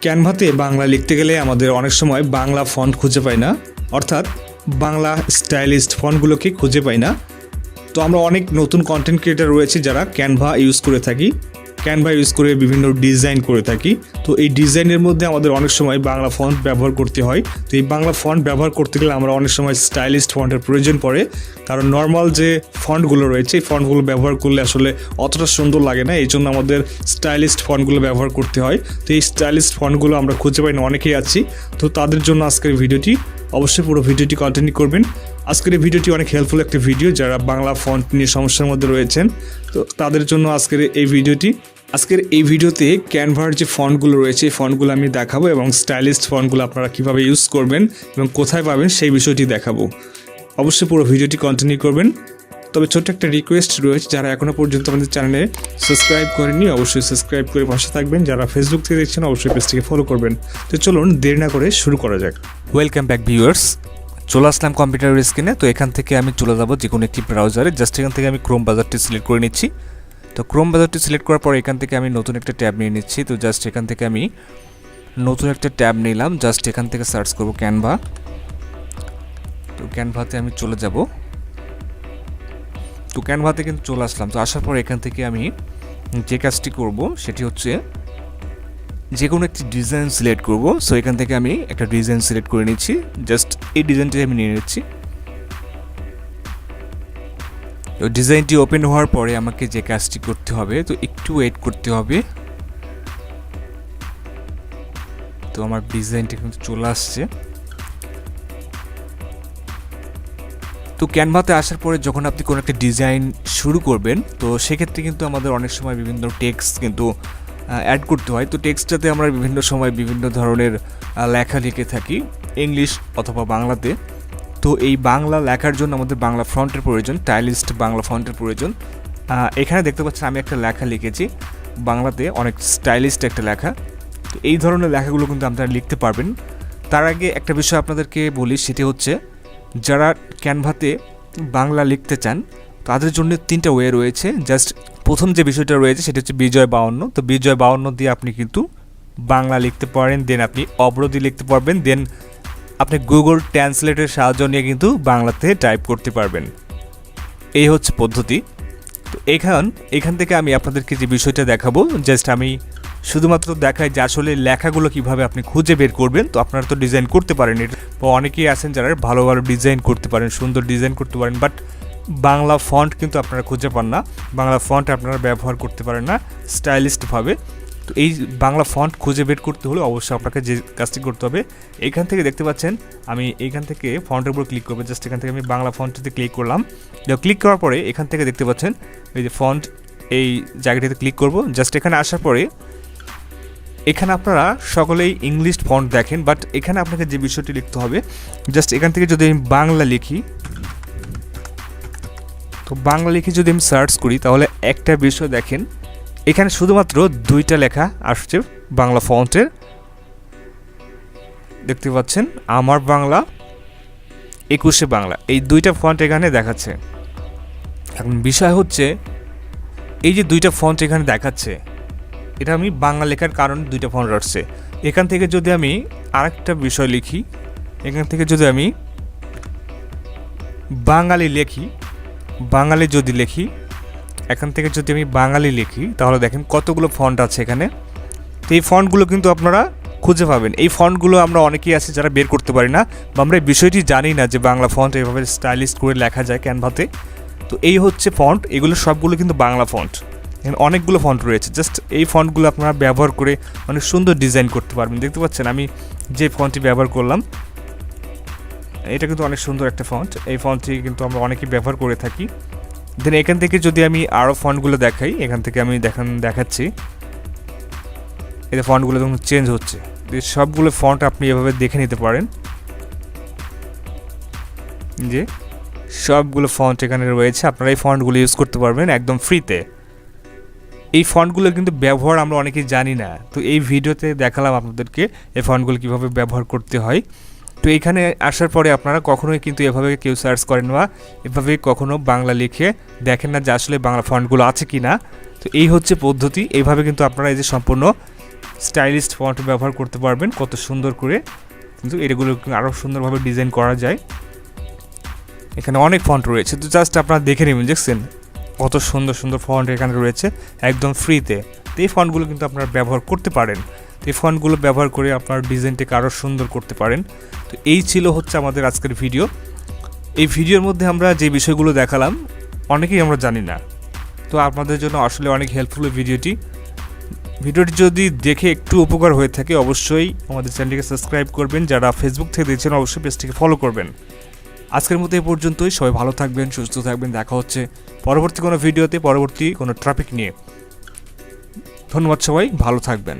ক্যানভাতে বাংলা লিখতে গেলে আমাদের অনেক সময় বাংলা ফন্ট খুঁজে পাই না, অর্থাৎ বাংলা স্টাইলিস্ট ফন্টগুলোকে খুঁজে পাই না। তো আমরা অনেক নতুন কন্টেন্ট ক্রিয়েটার রয়েছে যারা ক্যানভা ইউজ করে থাকি, ক্যানভা ইউজ করে বিভিন্ন ডিজাইন করে থাকি। তো এই ডিজাইনের মধ্যে আমাদের অনেক সময় বাংলা ফন্ট ব্যবহার করতে হয়। তো এই বাংলা ফন্ট ব্যবহার করতে গেলে আমরা অনেক সময় স্টাইলিস্ট ফন্টের প্রয়োজন পড়ে, কারণ নর্মাল যে ফন্টগুলো রয়েছে এই ফন্টগুলো ব্যবহার করলে আসলে অতটা সুন্দর লাগে না, এই জন্য আমাদের স্টাইলিস্ট ফন্টগুলো ব্যবহার করতে হয়। তো এই স্টাইলিস্ট ফন্টগুলো আমরা খুঁজে পাই না, অনেকেই আছি। তো তাদের জন্য আজকের ভিডিওটি, অবশ্যই পুরো ভিডিওটি কন্টিনিউ করবেন। আজকের এই ভিডিওটি অনেক হেল্পফুল একটা ভিডিও, যারা বাংলা ফন্ট নিয়ে সমস্যার মধ্যে রয়েছেন তো তাদের জন্য আজকের এই ভিডিওটি। আজকের এই ভিডিওতে ক্যানভার যে ফন্টগুলো রয়েছে এই ফন্টগুলো আমি দেখাবো এবং স্টাইলিস্ট ফন্টগুলো আপনারা কীভাবে ইউজ করবেন এবং কোথায় পাবেন সেই বিষয়টি দেখাবো। অবশ্যই পুরো ভিডিওটি কন্টিনিউ করবেন। তবে ছোট্ট একটা রিকোয়েস্ট রয়েছে, যারা এখনও পর্যন্ত আমাদের চ্যানেলে সাবস্ক্রাইব করেননি অবশ্যই সাবস্ক্রাইব করে পাশে থাকবেন। যারা ফেসবুক থেকে দেখছেন অবশ্যই পেজটিকে ফলো করবেন। তো চলুন দেরি না করে শুরু করা যাক। ওয়েলকাম ব্যাক ভিউয়ার্স, চলে আসলাম কম্পিউটার স্ক্রিনে। তো এখান থেকে আমি চলে যাব যে কোনো একটি ব্রাউজারে। জাস্ট এখান থেকে আমি ক্রোম ব্রাউজারটি সিলেক্ট করে নিচ্ছি। তো ক্রোম ব্রাউজারটি সিলেক্ট করার পর এখান থেকে আমি নতুন একটা ট্যাব নিয়ে নিচ্ছি। তো জাস্ট এখান থেকে আমি নতুন একটা ট্যাব নিলাম। জাস্ট এখান থেকে সার্চ করব ক্যানভা। তো ক্যানভাতে আমি চলে যাব। তো ক্যানভাতে কিন্তু চলে আসলাম। তো আসার পর এখান থেকে আমি যে কাজটি করব সেটি হচ্ছে যে কোনো একটি ডিজাইন সিলেক্ট করব। সো এখান থেকে আমি একটা ডিজাইন সিলেক্ট করে নিচ্ছি। জাস্ট এই ডিজাইনটি আমি নিয়ে নিচ্ছি। তো ডিজাইনটি ওপেন হওয়ার পরে আমাকে যে কাজটি করতে হবে, তো একটু ওয়েট করতে হবে। তো আমার ডিজাইনটি কিন্তু চলে আসছে। তো ক্যানভাতে আসার পরে যখন আপনি কোনো একটা ডিজাইন শুরু করবেন, তো সেক্ষেত্রে কিন্তু আমাদের অনেক সময় বিভিন্ন টেক্সট কিন্তু অ্যাড করতে হয়। তো টেক্সটটাতে আমরা বিভিন্ন সময় বিভিন্ন ধরনের লেখা লিখে থাকি, ইংলিশ অথবা বাংলাতে। তো এই বাংলা লেখার জন্য আমাদের বাংলা ফন্টের প্রয়োজন, স্টাইলিস্ট বাংলা ফন্টের প্রয়োজন। এখানে দেখতে পাচ্ছেন আমি একটা লেখা লিখেছি বাংলাতে, অনেক স্টাইলিস্ট একটা লেখা। তো এই ধরনের লেখাগুলো কিন্তু আপনারা লিখতে পারবেন। তার আগে একটা বিষয় আপনাদেরকে বলি, সেটি হচ্ছে যারা ক্যানভাতে বাংলা লিখতে চান তাদের জন্য 3টা ওয়ে রয়েছে। জাস্ট প্রথম যে বিষয়টা রয়েছে সেটা হচ্ছে বিজয়52। তো বিজয়52 দিয়ে আপনি কিন্তু বাংলা লিখতে পারেন, দেন আপনি অবরোধী লিখতে পারবেন, দেন আপনি গুগল ট্রান্সলেটের সাহায্য নিয়ে কিন্তু বাংলাতে টাইপ করতে পারবেন। এই হচ্ছে পদ্ধতি। তো এখান থেকে আমি আপনাদেরকে যে বিষয়টা দেখাবো, জাস্ট আমি শুধুমাত্র দেখাই যে আসলে লেখাগুলো কিভাবে আপনি খুঁজে বের করবেন। তো আপনারা তো ডিজাইন করতে পারেন, অনেকেই আছেন যারা ভালো ভালো ডিজাইন করতে পারেন, সুন্দর ডিজাইন করতে পারেন, বাট বাংলা ফন্ট কিন্তু আপনারা খুঁজে পান না, বাংলা ফন্ট আপনারা ব্যবহার করতে পারেন না স্টাইলিস্টভাবে। তো এই বাংলা ফন্ট খুঁজে বের করতে হলে অবশ্যই আপনাকে যে কাজটি করতে হবে, এখান থেকে দেখতে পাচ্ছেন আমি এইখান থেকে ফন্টের উপর ক্লিক করবো। জাস্ট এখান থেকে আমি বাংলা ফন্টটিতে ক্লিক করলাম। ক্লিক করার পরে এখান থেকে দেখতে পাচ্ছেন এই যে ফন্ট, এই জায়গাটিতে ক্লিক করব। জাস্ট এখানে আসার পরে এখানে আপনারা সকলেই ইংলিশ ফন্ট দেখেন, বাট এখানে আপনাকে যে বিষয়টি লিখতে হবে, জাস্ট এখান থেকে যদি আমি বাংলা লিখি, তো বাংলা লিখে যদি আমি সার্চ করি তাহলে একটা বিষয় দেখেন, এখানে শুধুমাত্র 2টা লেখা আসছে বাংলা ফন্টের। দেখতে পাচ্ছেন আমার বাংলা, 21শে বাংলা, এই 2টা ফন্ট এখানে দেখাচ্ছে। এখন বিষয় হচ্ছে এই যে 2টা ফন্ট এখানে দেখাচ্ছে, এটা আমি বাংলা লেখার কারণে 2টা ফন্ট আসছে। এখান থেকে যদি আমি আরেকটা বিষয় লিখি, এখান থেকে যদি আমি বাঙালি লিখি, বাঙালি যদি লিখি, এখান থেকে যদি আমি বাঙালি লিখি, তাহলে দেখেন কতগুলো ফন্ট আছে এখানে। তো এই ফন্টগুলো কিন্তু আপনারা খুঁজে পাবেন। এই ফন্টগুলো আমরা অনেকেই আছে যারা বের করতে পারি না, বা আমরা এই বিষয়টি জানি না যে বাংলা ফন্ট এভাবে স্টাইলিশ করে লেখা যায় ক্যানভাতে। তো এই হচ্ছে ফন্ট, এগুলো সবগুলো কিন্তু বাংলা ফন্ট। এখানে অনেকগুলো ফন্ট রয়েছে, জাস্ট এই ফন্টগুলো আপনারা ব্যবহার করে অনেক সুন্দর ডিজাইন করতে পারবেন। দেখতে পাচ্ছেন আমি যে ফন্টটি ব্যবহার করলাম, এটা কিন্তু অনেক সুন্দর একটা ফন্ট। এই ফন্টটি কিন্তু আমরা অনেকেই ব্যবহার করে থাকি। দেন এখান থেকে যদি আমি আরও ফন্টগুলো দেখাই, এখান থেকে আমি দেখাচ্ছি এই ফন্টগুলো তখন চেঞ্জ হচ্ছে। সবগুলো ফন্ট আপনি এভাবে দেখে নিতে পারেন যে সবগুলো ফন্ট এখানে রয়েছে, আপনারা এই ফন্টগুলো ইউজ করতে পারবেন একদম ফ্রিতে। এই ফন্টগুলো কিন্তু ব্যবহার আমরা অনেকেই জানি না, তো এই ভিডিওতে দেখালাম আপনাদেরকে এই ফন্টগুলো কীভাবে ব্যবহার করতে হয়। তো এখানে আসার পরে আপনারা কখনোই কিন্তু এভাবে কেউ সার্চ করেন না, এভাবে কখনো বাংলা লিখে দেখেন না যে আসলে বাংলা ফন্টগুলো আছে কি না। তো এই হচ্ছে পদ্ধতি, এইভাবে কিন্তু আপনারা এই যে সম্পূর্ণ স্টাইলিস্ট ফন্ট ব্যবহার করতে পারবেন কত সুন্দর করে, কিন্তু এগুলো আরও সুন্দরভাবে ডিজাইন করা যায়। এখানে অনেক ফন্ট রয়েছে, তো জাস্ট আপনারা দেখে নেবেন, দেখছেন কত সুন্দর সুন্দর ফন্ট এখানে রয়েছে একদম ফ্রিতে। তো এই ফন্টগুলো কিন্তু আপনারা ব্যবহার করতে পারেন, তো এই ফন্টগুলো ব্যবহার করে আপনার ডিজাইনটাকে আরও সুন্দর করতে পারেন। তো এই ছিল হচ্ছে আমাদের আজকের ভিডিও। এই ভিডিওর মধ্যে আমরা যে বিষয়গুলো দেখালাম অনেকেই আমরা জানি না, তো আপনাদের জন্য আসলে অনেক হেল্পফুল ভিডিওটি যদি দেখে একটু উপকার হয়ে থাকে অবশ্যই আমাদের চ্যানেলটিকে সাবস্ক্রাইব করবেন, যারা ফেসবুক থেকে দেখছেন অবশ্যই পেজটিকে ফলো করবেন। আজকের মতো এই পর্যন্তই, সবাই ভালো থাকবেন, সুস্থ থাকবেন, দেখা হচ্ছে পরবর্তী কোনো ভিডিওতে, পরবর্তী কোনো টপিক নিয়ে। ধন্যবাদ, সবাই ভালো থাকবেন।